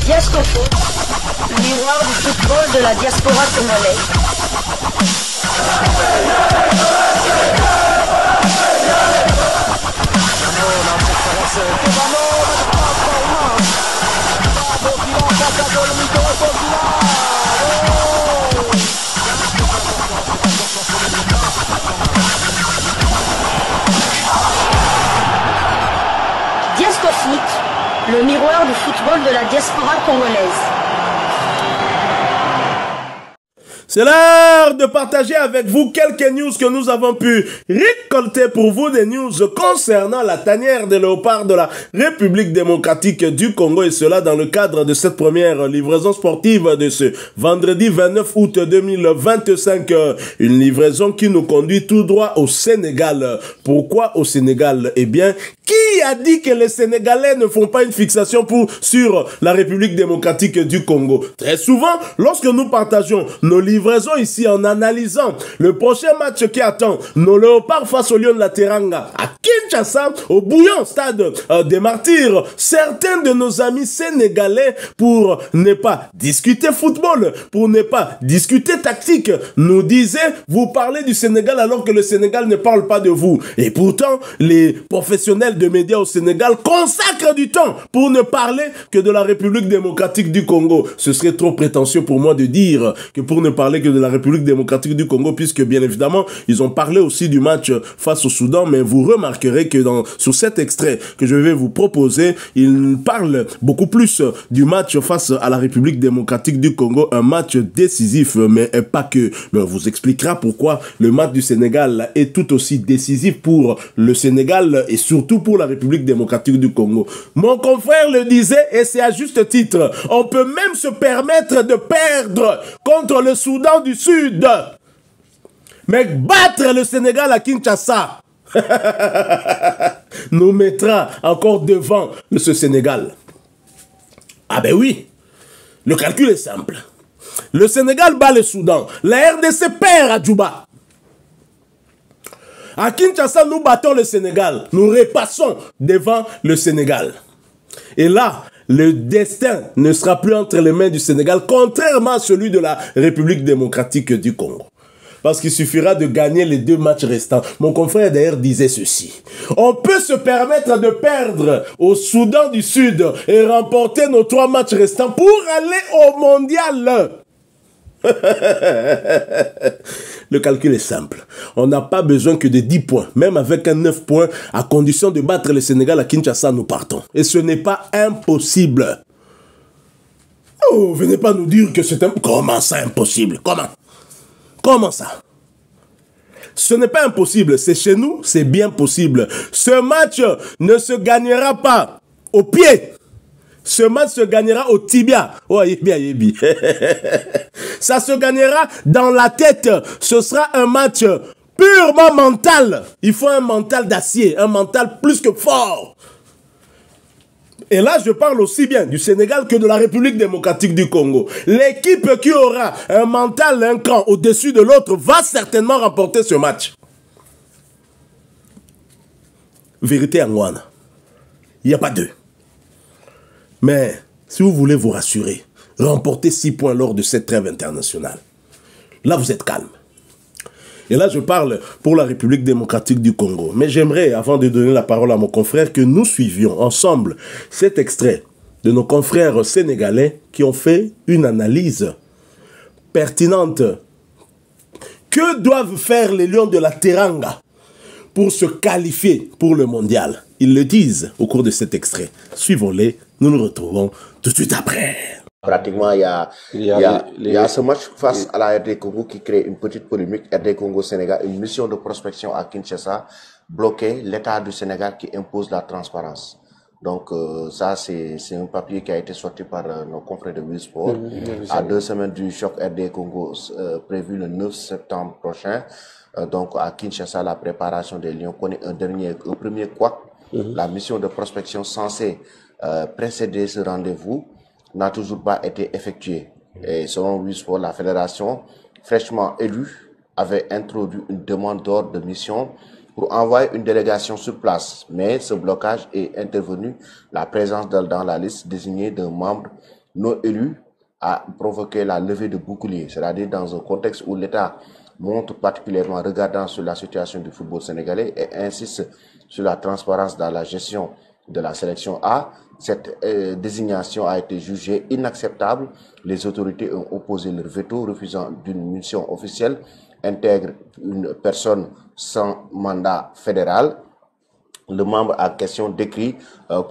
Diascofoot, miroir du football de la diaspora congolaise. Diascofoot, le miroir du football de la diaspora congolaise. C'est l'heure de partager avec vous quelques news que nous avons pu récolter pour vous, des news concernant la tanière des léopards de la République démocratique du Congo, et cela dans le cadre de cette première livraison sportive de ce vendredi 29 août 2025. Une livraison qui nous conduit tout droit au Sénégal. Pourquoi au Sénégal? Eh bien, qui a dit que les Sénégalais ne font pas une fixation sur la République démocratique du Congo? Très souvent, lorsque nous partageons nos livraisons ici en analysant le prochain match qui attend nos léopards face au Lion de la Teranga à Kinshasa, au bouillant stade des Martyrs, certains de nos amis sénégalais, pour ne pas discuter football, pour ne pas discuter tactique, nous disaient: vous parlez du Sénégal alors que le Sénégal ne parle pas de vous. Et pourtant, les professionnels de médias au Sénégal consacrent du temps pour ne parler que de la République démocratique du Congo. Ce serait trop prétentieux pour moi de dire que pour ne parler que de la République démocratique du Congo, puisque bien évidemment, ils ont parlé aussi du match face au Soudan, mais vous remarquerez que sur cet extrait que je vais vous proposer, ils parlent beaucoup plus du match face à la République démocratique du Congo, un match décisif, mais pas que. Mais on vous expliquera pourquoi le match du Sénégal est tout aussi décisif pour le Sénégal et surtout pour la République démocratique du Congo. Mon confrère le disait, et c'est à juste titre, on peut même se permettre de perdre contre le Soudan du Sud. Mais battre le Sénégal à Kinshasa nous mettra encore devant ce Sénégal. Ah ben oui, le calcul est simple. Le Sénégal bat le Soudan, la RDC perd à Djouba. À Kinshasa, nous battons le Sénégal. Nous repassons devant le Sénégal. Et là, le destin ne sera plus entre les mains du Sénégal, contrairement à celui de la République démocratique du Congo. Parce qu'il suffira de gagner les 2 matchs restants. Mon confrère d'ailleurs disait ceci: on peut se permettre de perdre au Soudan du Sud et remporter nos 3 matchs restants pour aller au mondial. Le calcul est simple. On n'a pas besoin que de 10 points. Même avec un 9 points, à condition de battre le Sénégal à Kinshasa, nous partons. Et ce n'est pas impossible. Oh, venez pas nous dire que c'est impossible. Comment ça impossible? Comment ça? Ce n'est pas impossible. C'est chez nous, c'est bien possible. Ce match ne se gagnera pas au pied. Ce match se gagnera au tibia. Oh, yébi. Ça se gagnera dans la tête. Ce sera un match purement mental. Il faut un mental d'acier, un mental plus que fort. Et là, je parle aussi bien du Sénégal que de la République démocratique du Congo. L'équipe qui aura un mental un cran au-dessus de l'autre va certainement remporter ce match. Vérité Angwana. Il n'y a pas deux. Mais, si vous voulez vous rassurer, remporter 6 points lors de cette trêve internationale, là vous êtes calme. Et là je parle pour la République démocratique du Congo. Mais j'aimerais, avant de donner la parole à mon confrère, que nous suivions ensemble cet extrait de nos confrères sénégalais qui ont fait une analyse pertinente. Que doivent faire les Lions de la Teranga pour se qualifier pour le mondial? Ils le disent au cours de cet extrait. Suivons-les. Nous nous retrouvons tout de suite après. Pratiquement, il y a ce match face à la RD Congo qui crée une petite polémique. RD Congo-Sénégal, une mission de prospection à Kinshasa, bloquée, l'État du Sénégal qui impose la transparence. Donc ça, c'est un papier qui a été sorti par nos confrères de Wisport à 2 semaines du choc RD Congo prévu le 9 septembre prochain. Donc à Kinshasa, la préparation des Lions connaît un premier couac. La mission de prospection censée précéder ce rendez-vous n'a toujours pas été effectuée. Et selon Wisport, la fédération fraîchement élue avait introduit une demande d'ordre de mission pour envoyer une délégation sur place. Mais ce blocage est intervenu. La présence dans la liste désignée d'un membre non élu a provoqué la levée de boucliers, c'est-à-dire dans un contexte où l'État montre particulièrement regardant sur la situation du football sénégalais et insiste sur la transparence dans la gestion de la sélection A. Cette désignation a été jugée inacceptable. Les autorités ont opposé leur veto, refusant d'une mission officielle intègre une personne sans mandat fédéral. Le membre en question décrit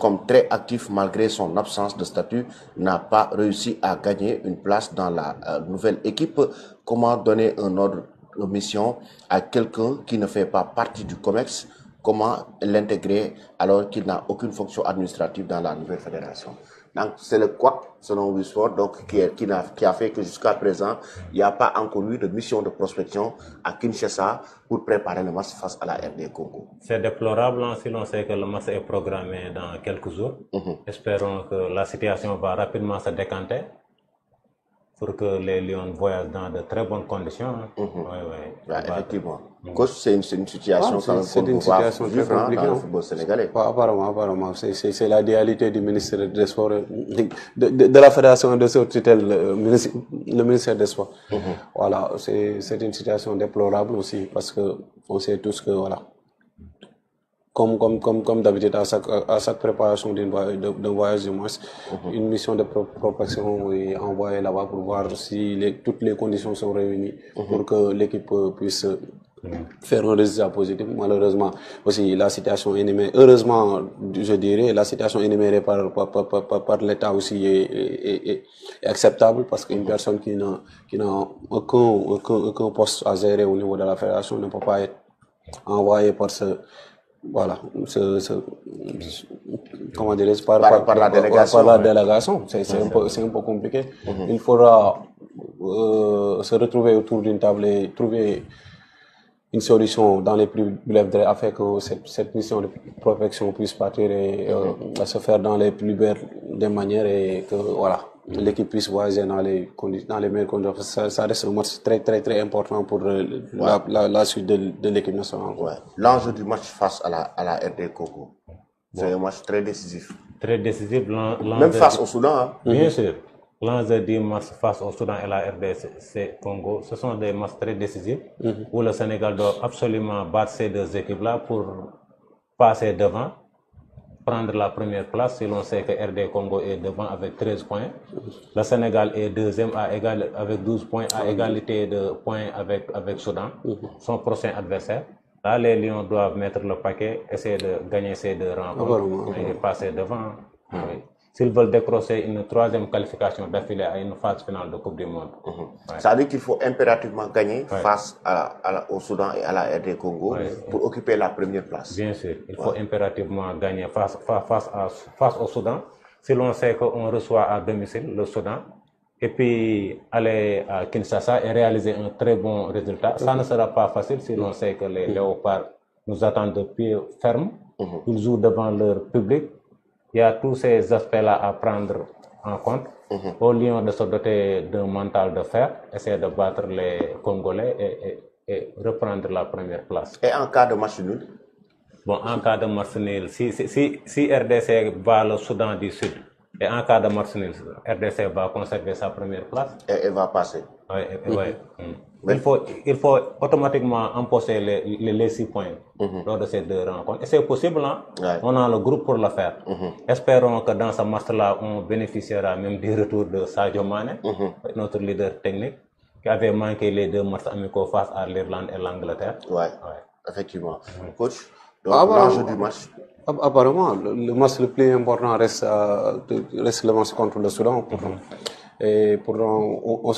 comme très actif malgré son absence de statut, n'a pas réussi à gagner une place dans la nouvelle équipe. Comment donner un ordre de mission à quelqu'un qui ne fait pas partie du COMEX? Comment l'intégrer alors qu'il n'a aucune fonction administrative dans la nouvelle fédération? Donc c'est le quoi selon Wisport, donc qui a fait que jusqu'à présent il n'y a pas encore eu de mission de prospection à Kinshasa pour préparer le match face à la RD Congo. C'est déplorable si l'on sait que le match est programmé dans quelques jours. Espérons que la situation va rapidement se décanter pour que les Lions voyagent dans de très bonnes conditions. Effectivement. Coach, c'est une situation qu'on va vivre dans le football sénégalais. Apparemment, c'est la dualité du ministère des Sports, de la fédération de ce tutelle, le ministère des Sports. Voilà, c'est une situation déplorable aussi parce que on sait tous que voilà. Comme d'habitude, à chaque préparation d'un voyage du match, une mission de prospection est envoyée là-bas pour voir si toutes les conditions sont réunies pour que l'équipe puisse faire un résultat positif. Malheureusement, aussi, la situation énumérée, heureusement, je dirais, la situation énumérée par l'État aussi est acceptable parce qu'une personne qui n'a aucun poste à gérer au niveau de la fédération ne peut pas être envoyée par comment dirais-je, par la délégation. C'est un peu compliqué. Il faudra se retrouver autour d'une table et trouver une solution dans les plus brefs délais afin que cette mission de protection puisse partir et se faire dans les plus belles des manières et que voilà, l'équipe puisse voyager dans les meilleures conditions. Ça reste un match très très très important pour la suite de l'équipe nationale. L'enjeu du match face à la RD Congo, c'est un match très décisif. Très décisif. Même face au Soudan. Bien sûr. L'enjeu du match face au Soudan et la RDC Congo, ce sont des matchs très décisifs où le Sénégal doit absolument battre ces deux équipes-là pour passer devant, prendre la première place. Si l'on sait que RD Congo est devant avec 13 points, le Sénégal est deuxième avec 12 points à égalité de points avec Soudan, son prochain adversaire. Là, les Lions doivent mettre le paquet, essayer de gagner ces deux rencontres et passer devant. S'ils veulent décrocher une troisième qualification d'affilée à une phase finale de Coupe du Monde. Ça veut dire qu'il faut impérativement gagner face au Soudan et à la RD Congo pour occuper la première place. Bien sûr, il faut impérativement gagner face au Soudan. Si l'on sait qu'on reçoit à domicile le Soudan, et puis aller à Kinshasa et réaliser un très bon résultat, ça ne sera pas facile si l'on sait que les Léopards nous attendent de pied ferme. Ils jouent devant leur public. Il y a tous ces aspects-là à prendre en compte. Au Lion de se doter d'un mental de fer, essayer de battre les Congolais et reprendre la première place. Et en cas de match nul? Bon, en cas de match nul, si RDC bat le Soudan du Sud, et en cas de match nul, RDC va conserver sa première place. Et elle va passer. Il faut automatiquement empocher les 6 points lors de ces deux rencontres. Et c'est possible, hein? On a le groupe pour le faire. Espérons que dans ce match-là, on bénéficiera même du retour de Sadio Mané, notre leader technique, qui avait manqué les deux matchs amicaux face à l'Irlande et l'Angleterre. Effectivement. Coach, l'enjeu du match? Apparemment, le match le plus important reste le match contre le Soudan. Et pourtant, on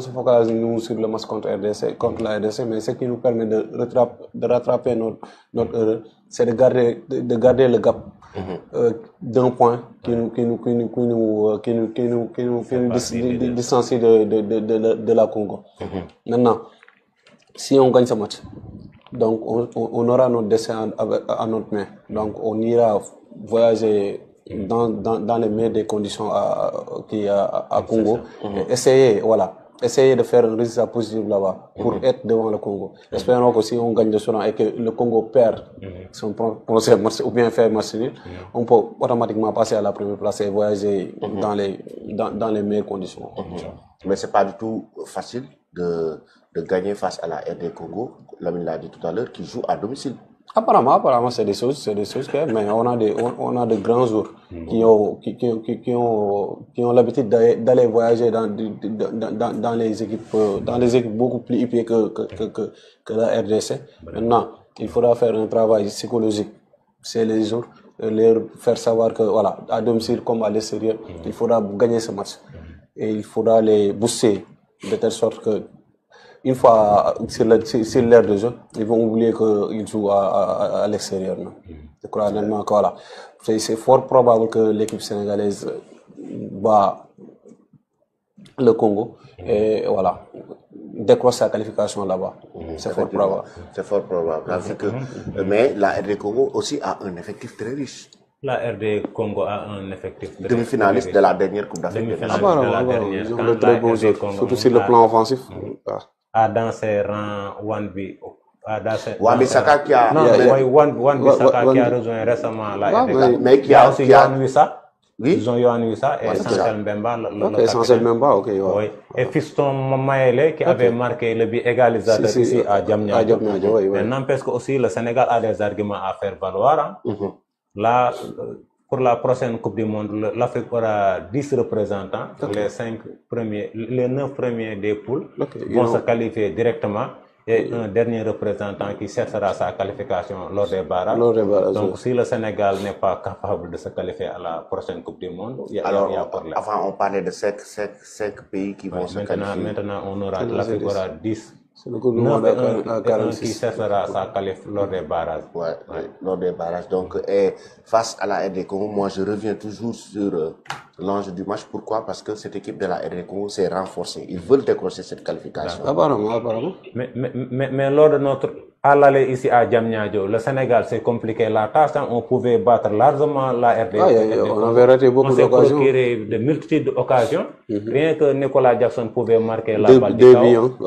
se focalise nous sur le match contre la RDC, mais ce qui nous permet de rattraper notre erreur, c'est de garder le gap d'un point qui nous distancie de la Congo. Maintenant, si on gagne ce match, donc on aura notre destin à notre main. Donc on ira voyager dans les meilleures des conditions à Congo, essayer essayer de faire un résultat positif là-bas pour être devant le Congo. Espérons que si on gagne le Soudan et que le Congo perd son prochain match ou bien fait match nul, on peut automatiquement passer à la première place et voyager dans les meilleures conditions. Mais c'est pas du tout facile de gagner face à la RD Congo, Lamine l'a dit tout à l'heure, qui joue à domicile. Apparemment, c'est des choses mais on a de grands joueurs qui ont l'habitude d'aller voyager dans les équipes beaucoup plus huppées que la RDC. Maintenant, il faudra faire un travail psychologique chez les joueurs, leur faire savoir que, voilà, à domicile comme à l'extérieur, il faudra gagner ce match. Et il faudra les booster de telle sorte que, une fois sur l'aire de jeu, ils vont oublier qu'ils jouent à l'extérieur. Je crois honnêtement que voilà, c'est fort probable que l'équipe sénégalaise bat le Congo et voilà, décroche sa qualification là-bas. C'est fort probable. C'est fort probable. Mais la RD Congo aussi a un effectif très riche. La RD Congo a un effectif demi-finaliste de la dernière Coupe d'Afrique. Ils ont de très beaux jeux, surtout sur le plan offensif. Dans ses rangs, Wan-Bissaka qui a... Wan-Bissaka qui a rejoint récemment la RD. Mais qui a aussi Yohan Wissa. Oui. Ils ont Yohan Wissa et Chancel Mbemba. Chancel Mbemba, ok. Oui. Et Fiston Maele qui avait marqué le but égalisateur ici à Diamniadio. Mais n'empêche que aussi le Sénégal a des arguments à faire valoir. Là, pour la prochaine Coupe du Monde, l'Afrique aura 10 représentants. Les 9 premiers des poules vont se qualifier directement. Et un dernier représentant qui cherchera sa qualification lors des barrages. Donc, si le Sénégal n'est pas capable de se qualifier à la prochaine Coupe du Monde, il y a problème. Avant, on parlait de 5 pays qui vont se qualifier. Maintenant, l'Afrique aura 10. C'est le Coupe du Monde à 46. Qui cherchera sa qualif lors des barrages. Lors des barrages. Donc, face à la RD Congo, moi, je reviens toujours sur l'enjeu du match. Pourquoi? Parce que cette équipe de la RD Congo s'est renforcée. Ils veulent décrocher cette qualification. Apparemment. Mais lors de à l'aller ici à Diamniadio, le Sénégal, c'est compliqué la tâche. On pouvait battre largement la RD Congo. On avait raté beaucoup d'occasions. On s'est procuré de multitudes d'occasions. Rien que Nicolas Jackson pouvait marquer la balle du chaos.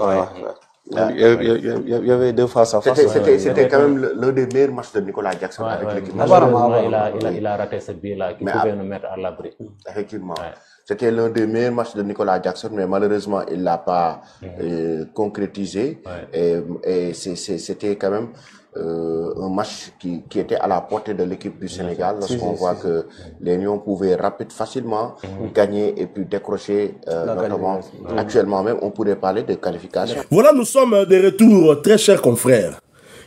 Il y avait 2 face à face. C'était quand même l'un des meilleurs matchs de Nicolas Jackson avec l'équipe. Malheureusement, il a raté ce but-là qui pouvait nous mettre à l'abri. Effectivement. C'était l'un des meilleurs matchs de Nicolas Jackson, mais malheureusement, il ne l'a pas concrétisé. Et c'était quand même un match qui était à la portée de l'équipe du Sénégal lorsqu'on voit que les Lions pouvaient facilement gagner et puis décrocher notamment. Actuellement même, on pourrait parler de qualification. Voilà, nous sommes de retour, très chers confrères.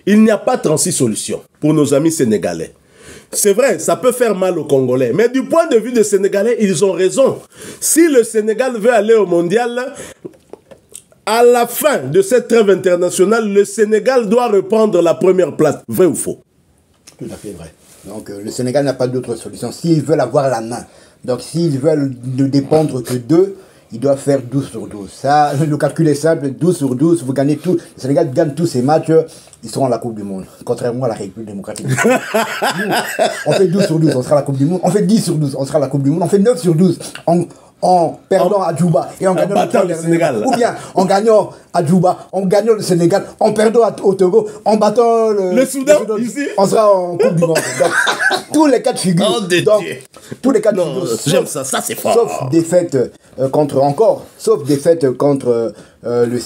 Il n'y a pas 36 solutions pour nos amis sénégalais. C'est vrai, ça peut faire mal aux Congolais. Mais du point de vue des Sénégalais, ils ont raison. Si le Sénégal veut aller au mondial, à la fin de cette trêve internationale, le Sénégal doit reprendre la première place. Vrai ou faux? Tout à fait vrai. Donc le Sénégal n'a pas d'autre solution. S'ils veulent avoir la main, donc s'ils veulent ne dépendre que d'eux, ils doivent faire 12 sur 12. Ça, le calcul est simple, 12 sur 12, vous gagnez tout. Le Sénégal gagne tous ses matchs, ils seront à la Coupe du Monde. Contrairement à la République démocratique. On fait 12 sur 12, on sera à la Coupe du Monde. On fait 10 sur 12, on sera à la Coupe du Monde. On fait 9 sur 12, en perdant à Djouba et en gagnant le Sénégal. Ou bien en gagnant à Djouba, en gagnant le Sénégal, en perdant au Togo, en battant le Soudan, ici. On sera en Coupe du Monde. Donc, tous les cas de figure. Tous les cas de figure. J'aime ça c'est fort. Sauf défaite sauf défaite contre le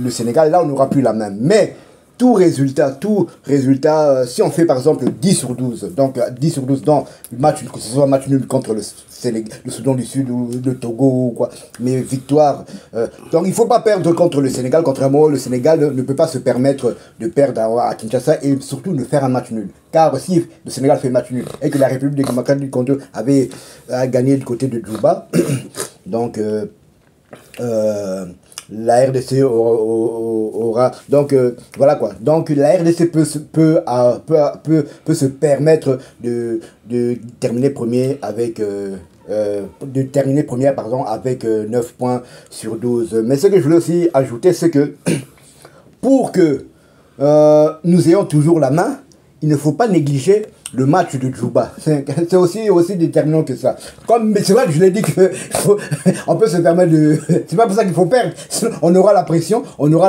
Sénégal, là on n'aura plus la même. Mais tout résultat, si on fait par exemple 10 sur 12, donc 10 sur 12 dans le match, que ce soit un match nul contre le Soudan du Sud ou le Togo ou quoi, mais victoire. Donc il ne faut pas perdre contre le Sénégal, contrairement le Sénégal ne peut pas se permettre de perdre à Kinshasa et surtout de faire un match nul. Car si le Sénégal fait match nul et que la République démocratique du Congo avait gagné du côté de Djouba, donc la RDC aura donc voilà quoi. Donc la RDC peut se permettre de terminer premier avec avec 9 points sur 12. Mais ce que je voulais aussi ajouter, c'est que pour que nous ayons toujours la main, il ne faut pas négliger le match de Djouba, c'est aussi déterminant que ça. Mais c'est vrai que je l'ai dit qu'on peut se permettre de... C'est pas pour ça qu'il faut perdre. On aura la pression,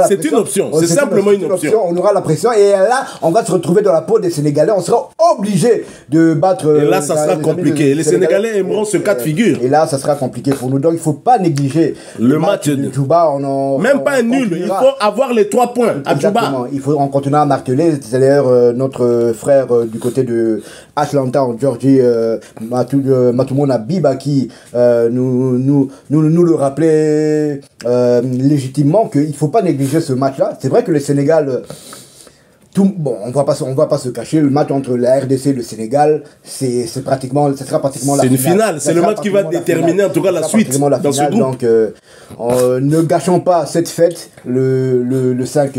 C'est une option, c'est simplement une option. On aura la pression et là, on va se retrouver dans la peau des Sénégalais. On sera obligé de battre... Et là, ça sera compliqué. Les Sénégalais aimeront ce cas de figure. Et là, ça sera compliqué pour nous. Donc, il ne faut pas négliger le match de Djouba. Même pas un nul, il faut avoir les 3 points à Djouba. On continuera à marteler. C'est d'ailleurs notre frère du côté de Atlanta en Georgie, Matumona Biba, qui nous le rappelait légitimement qu'il ne faut pas négliger ce match-là. C'est vrai que le Sénégal... on va pas se cacher, le match entre la RDC et le Sénégal, ce sera pratiquement la finale. C'est une finale, c'est le match qui va déterminer en tout cas la suite dans ce groupe. Donc, ne gâchons pas cette fête le 5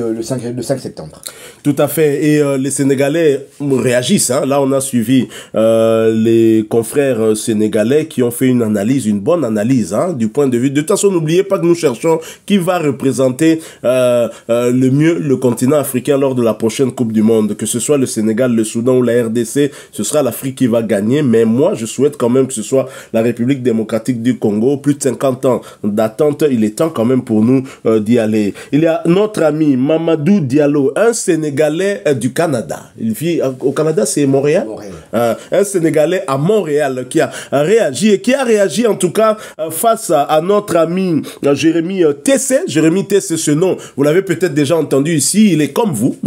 septembre. Tout à fait, et les Sénégalais réagissent. Hein. Là, on a suivi les confrères sénégalais qui ont fait une bonne analyse du point de vue. De toute façon, n'oubliez pas que nous cherchons qui va représenter le mieux le continent africain lors de la prochaine Coupe du Monde, que ce soit le Sénégal, le Soudan ou la RDC, ce sera l'Afrique qui va gagner, mais moi je souhaite quand même que ce soit la République démocratique du Congo. Plus de 50 ans d'attente, il est temps quand même pour nous d'y aller. Il y a notre ami Mamadou Diallo, un Sénégalais du Canada. Il vit au Canada, c'est Montréal. Un Sénégalais à Montréal qui a réagi en tout cas face à notre ami Jérémy Tessé. Jérémy Tessé, ce nom, vous l'avez peut-être déjà entendu ici, il est comme vous.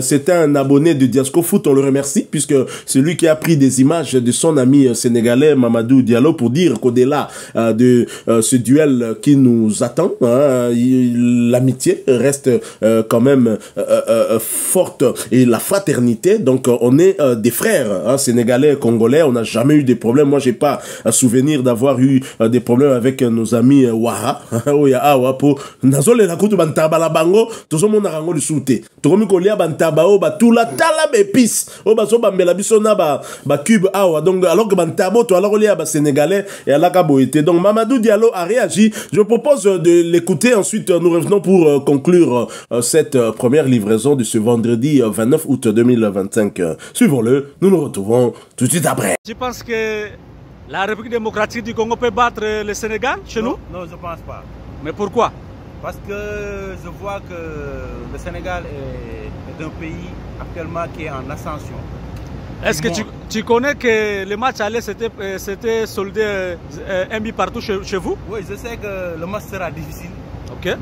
C'est un abonné de Diasco Foot, on le remercie, puisque c'est lui qui a pris des images de son ami sénégalais Mamadou Diallo pour dire qu'au-delà de ce duel qui nous attend, l'amitié reste quand même forte et la fraternité. Donc on est des frères sénégalais, congolais, on n'a jamais eu de problèmes. Moi j'ai pas un souvenir d'avoir eu des problèmes avec nos amis Ouara. Pour Nazole la kutu bantabala bango, tout le monde a rango le souté. Kolia bantabao batula tala bepis o baso bambela biso na ba cube awa, donc alors que bantabo to alors lia ba sénégalais et alaka boité. Donc Mamadou Diallo a réagi. Je propose de l'écouter, ensuite nous revenons pour conclure cette première livraison de ce vendredi 29 août 2025. Suivons-le, nous nous retrouvons tout de suite après. Je pense que la République démocratique du Congo peut battre le Sénégal chez nous? Non, je pense pas. Mais pourquoi? Parce que je vois que le Sénégal est un pays actuellement qui est en ascension. Est-ce que tu connais que le match aller c'était soldé un but partout chez vous? Oui, je sais que le match sera difficile,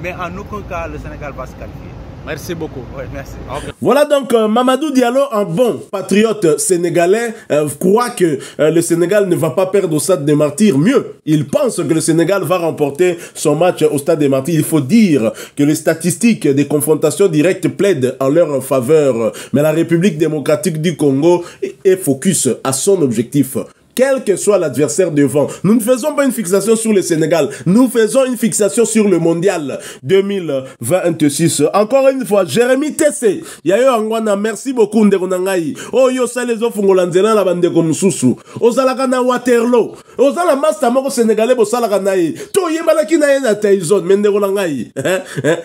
mais en aucun cas le Sénégal va se qualifier. Merci beaucoup. Oui, merci. Okay. Voilà donc Mamadou Diallo, un bon patriote sénégalais, croit que le Sénégal ne va pas perdre au Stade des Martyrs. Mieux, il pense que le Sénégal va remporter son match au Stade des Martyrs. Il faut dire que les statistiques des confrontations directes plaident en leur faveur. Mais la République démocratique du Congo est focus à son objectif. Quel que soit l'adversaire devant. Nous ne faisons pas une fixation sur le Sénégal. Nous faisons une fixation sur le mondial 2026. Encore une fois, Jérémy Tessé. Yayo Angwana, merci beaucoup Ndekonangai. Oh yo sa les ofungolanzela la bande comme susu. Ozalaka na Waterloo. Ozala master moko sénégalais bo salaka naï. To yebala ki na na Tyson Mendekonangai.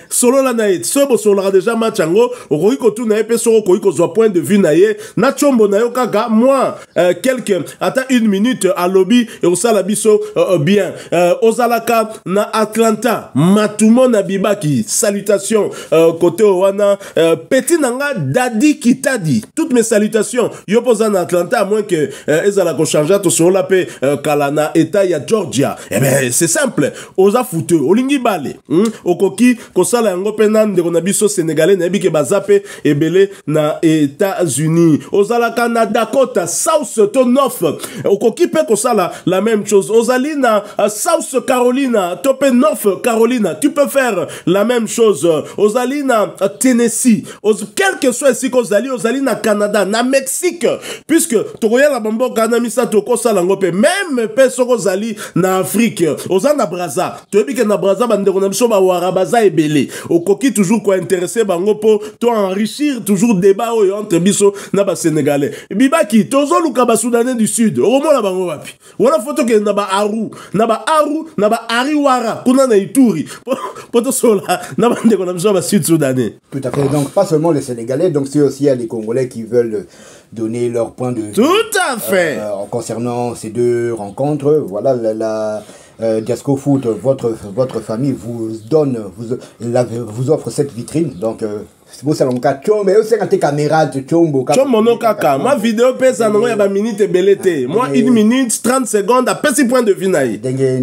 Solo la naï. So bo solo déjà match ango. Okoki ko tu na epe soro ko zo point de vue naïe. Na chombo na yo kaka moi attends une minute à lobby et au salabiso bien Ozalaka na Atlanta Matumona Bibaki salutations côté Owana petit nanga Dadi Kitadi toutes mes salutations yo posa na Atlanta à moins que ezala ko changer to sur la paix Kalana eta ya Georgia. Eh ben c'est simple oza foute olingi bale okoki ko sala ngo penan de na biso sénégalais na bike bazape ebele na États-Unis. Ozalaka na Dakota South to North okoki pe ko sala la même chose. Ozali na South Carolina tope North Carolina tu peux faire la même chose. Ozali na Tennessee quel que soit ici kozali ozali na Canada na Mexique puisque tokoya la bambo kana misa toko sala ngope même pe soko zali na Afrique ozana na Brazza toyebi ke na Brazza bandeko na biso ba warabaza ebele okoki toujours ko intéresser bango po to enrichir toujours débat oyo entre biso na ba sénégalais bibaki tozo luka ba soudanais du sud omona bango wapi wana photo ke na ba aru na ba ariwara kuna na Ituri poto sola na bandeko na biso ba sud soudanais. Tout à fait, donc pas seulement les sénégalais, donc c'est aussi les Congolais qui veulent donner leur point de vue. Tout à fait. Concernant ces deux rencontres, voilà, Diasco Foot, votre famille vous donne, vous offre cette vitrine. Donc, c'est pour ça que mais aussi quand tu caméra, tu kaka. Ma vidéo pèse à nous, il y a une minute belleté. Moi, 1 minute, 30 secondes, à petit point de vue.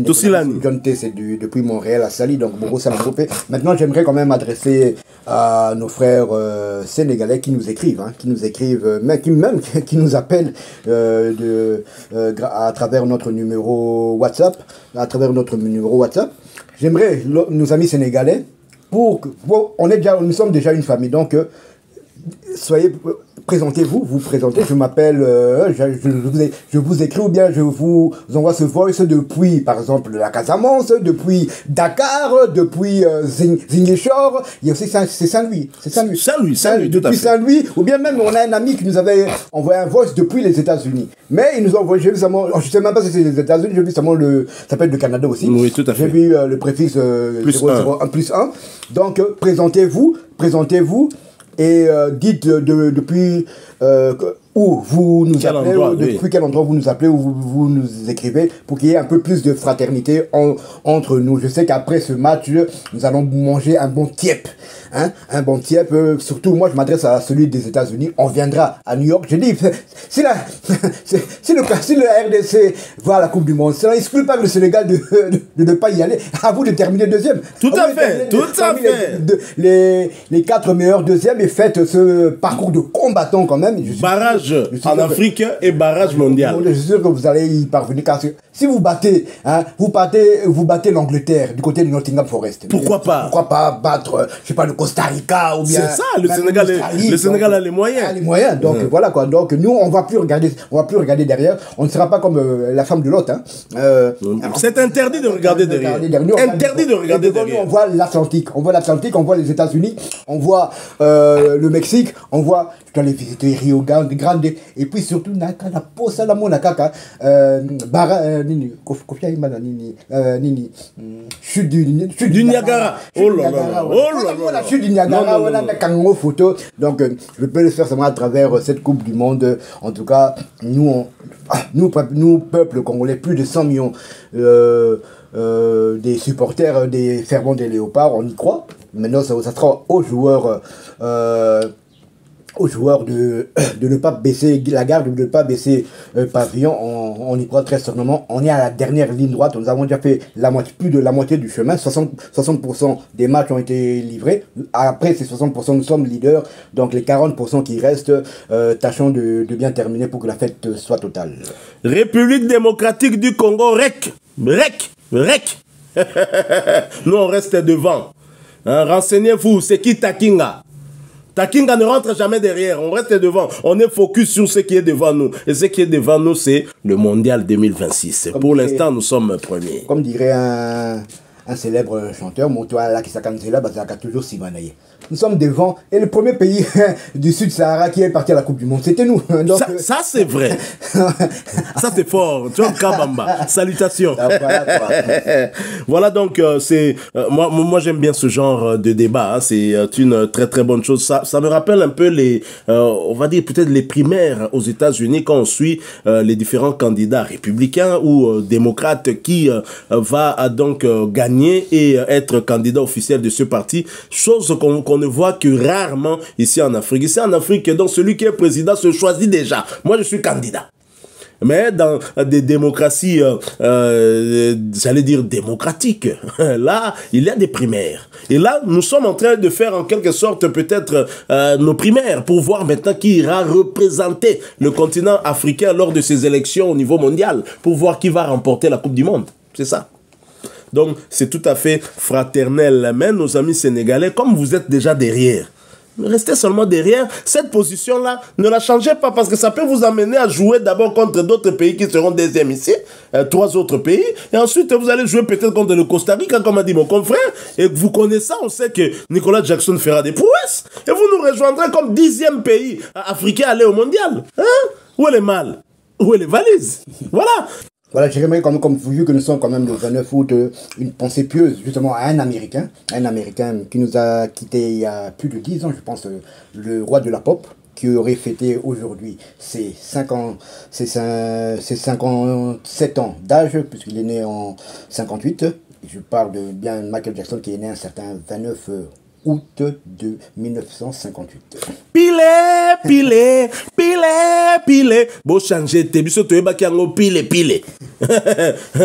Tout c'est depuis Montréal à Sali, donc beaucoup ça m'a. Maintenant, j'aimerais quand même m'adresser à nos frères sénégalais qui nous écrivent, mais qui nous appellent à travers notre numéro WhatsApp. J'aimerais, nos amis sénégalais, nous sommes déjà une famille, donc présentez-vous, je m'appelle, je vous écris ou bien je vous envoie ce voice depuis, par exemple, la Casamance, depuis Dakar, depuis Ziguinchor, il y a aussi Saint-Louis, depuis Saint-Louis, ou bien même on a un ami qui nous avait envoyé un voice depuis les États-Unis, mais il nous a envoyé, je sais même pas si c'est les États-Unis, j'ai vu seulement ça peut être le Canada aussi, oui, tout à fait. J'ai vu le préfixe +1, donc présentez-vous, et dites depuis où vous nous appelez, depuis quel endroit vous nous appelez ou vous nous écrivez, pour qu'il y ait un peu plus de fraternité entre nous. Je sais qu'après ce match, nous allons manger un bon tiep. Un bon tiep. Surtout, moi, je m'adresse à celui des États-Unis. On viendra à New York. Je dis, si le RDC va à la Coupe du Monde, ça n'exclut pas le Sénégal de ne pas y aller. À vous de terminer deuxième. Tout à fait. Les 4 meilleurs deuxièmes et faites ce parcours de combattant quand même. Barrage en Afrique et barrage mondial. Je suis sûr que vous allez y parvenir, car si vous battez, vous battez l'Angleterre du côté de Nottingham Forest. Pourquoi pas battre, je sais pas, le Costa Rica ou bien. C'est ça, le Sénégal a les moyens. Donc voilà quoi. Donc nous, on va plus regarder derrière. On ne sera pas comme la femme de l'autre. C'est interdit de regarder derrière. Interdit de regarder derrière. On voit l'Atlantique, on voit les États-Unis, on voit le Mexique, on voit. Je dois aller visiter Rio Grande, et puis surtout nakana posa la mona kaka chute du Niagara. Oh là là. La chute du Niagara, on a une photo. Donc je peux le faire seulement à travers cette Coupe du Monde. En tout cas, nous peuple congolais, plus de 100 millions des supporters, des fervents des Léopards, on y croit. Maintenant, ça sera aux joueurs de ne pas baisser la garde, de ne pas baisser pavillon. On y croit très certainement. On est à la dernière ligne droite. Nous avons déjà fait plus de la moitié du chemin. 60% des matchs ont été livrés. Après ces 60%, nous sommes leaders. Donc les 40% qui restent, tâchons de bien terminer pour que la fête soit totale. République démocratique du Congo, REC. Nous on reste devant. Renseignez-vous, c'est qui Takinga? Takinga ne rentre jamais derrière, on reste devant. On est focus sur ce qui est devant nous. Et ce qui est devant nous, c'est le Mondial 2026. Pour l'instant, nous sommes premiers. Comme dirait un célèbre chanteur, Motoala Kisakanzela, Bazaka toujours Simanaye. Nous sommes devant, et le premier pays du Sud-Sahara qui est parti à la Coupe du Monde, c'était nous. Donc, ça c'est vrai. Ça c'est fort. Tu vois, Kabamba. Salutations. Voilà donc, moi j'aime bien ce genre de débat. C'est une très très bonne chose. Ça me rappelle un peu on va dire peut-être les primaires aux États-Unis quand on suit les différents candidats républicains ou démocrates qui va donc gagner et être candidat officiel de ce parti. Chose qu'on ne voit que rarement ici en Afrique. Ici en Afrique, donc celui qui est président se choisit déjà. Moi, je suis candidat. Mais dans des démocraties, j'allais dire démocratiques, là, il y a des primaires. Et là, nous sommes en train de faire en quelque sorte peut-être nos primaires pour voir maintenant qui ira représenter le continent africain lors de ces élections au niveau mondial, pour voir qui va remporter la Coupe du Monde. C'est ça. Donc, c'est tout à fait fraternel. Mais nos amis sénégalais, comme vous êtes déjà derrière, restez seulement derrière. Cette position-là, ne la changez pas parce que ça peut vous amener à jouer d'abord contre d'autres pays qui seront deuxièmes ici, 3 autres pays, et ensuite vous allez jouer peut-être contre le Costa Rica, comme a dit mon confrère, et vous connaissez, on sait que Nicolas Jackson fera des prouesses, et vous nous rejoindrez comme 10e pays africain à aller au mondial. Où est le mal? Où est les valises? Voilà. Voilà, j'aimerais comme vu que nous sommes quand même le 29 août, une pensée pieuse justement à un Américain qui nous a quitté il y a plus de 10 ans, je pense, le roi de la pop, qui aurait fêté aujourd'hui ses 57 ans d'âge, puisqu'il est né en 58. Je parle de bien Michael Jackson qui est né un certain 29 août de 1958. Pile. Bo changer te biso to yeba kiango pile.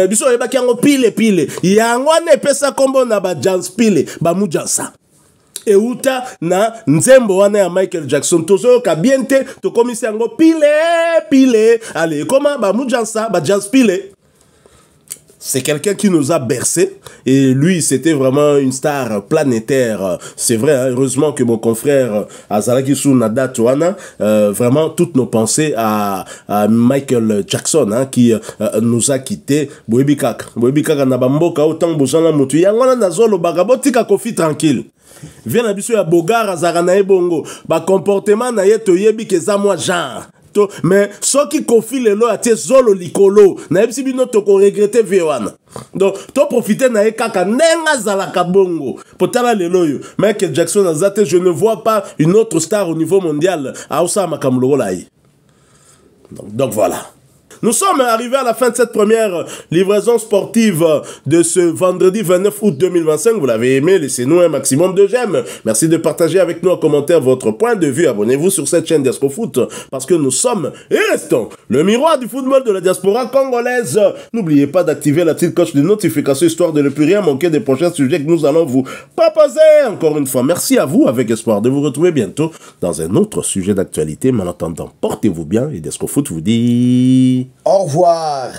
Biso yeba kiango pile. Yango ne pesa kombo na ba Jans pile, ba mujansa. Euta na nzembo wana ya Michael Jackson tozo ka biente to komisi yango pile. Allez, comment ba mujansa ba Jans pile. C'est quelqu'un qui nous a bercé et lui c'était vraiment une star planétaire. C'est vrai, hein, heureusement que mon confrère Azalaki Sunada Toana, vraiment toutes nos pensées à Michael Jackson hein, qui nous a quitté. Boyebi kaka na bamboka autant bozana mutu yangona nazolo bagabotika kofi tranquille. Viens na biso ya bogar azarana ebongo ba comportement na ye to yebi keza moi genre. Mais ce qui confie le lot à tes zolo likolo na ebisi bino to ko regretter vewana donc to profiter na ekaka nenga zala kabongo potala le loyo Michael Jackson azate je ne vois pas une autre star au niveau mondial a osa makamuloko lai donc voilà. Nous sommes arrivés à la fin de cette première livraison sportive de ce vendredi 29 août 2025. Vous l'avez aimé, laissez-nous un maximum de j'aime. Merci de partager avec nous en commentaire votre point de vue. Abonnez-vous sur cette chaîne d'Escofoot parce que nous sommes et restons le miroir du football de la diaspora congolaise. N'oubliez pas d'activer la petite cloche de notification histoire de ne plus rien manquer des prochains sujets que nous allons vous proposer. Encore une fois, merci à vous avec espoir de vous retrouver bientôt dans un autre sujet d'actualité. Mais en attendant, portez-vous bien et d'Escofoot vous dit... Au revoir.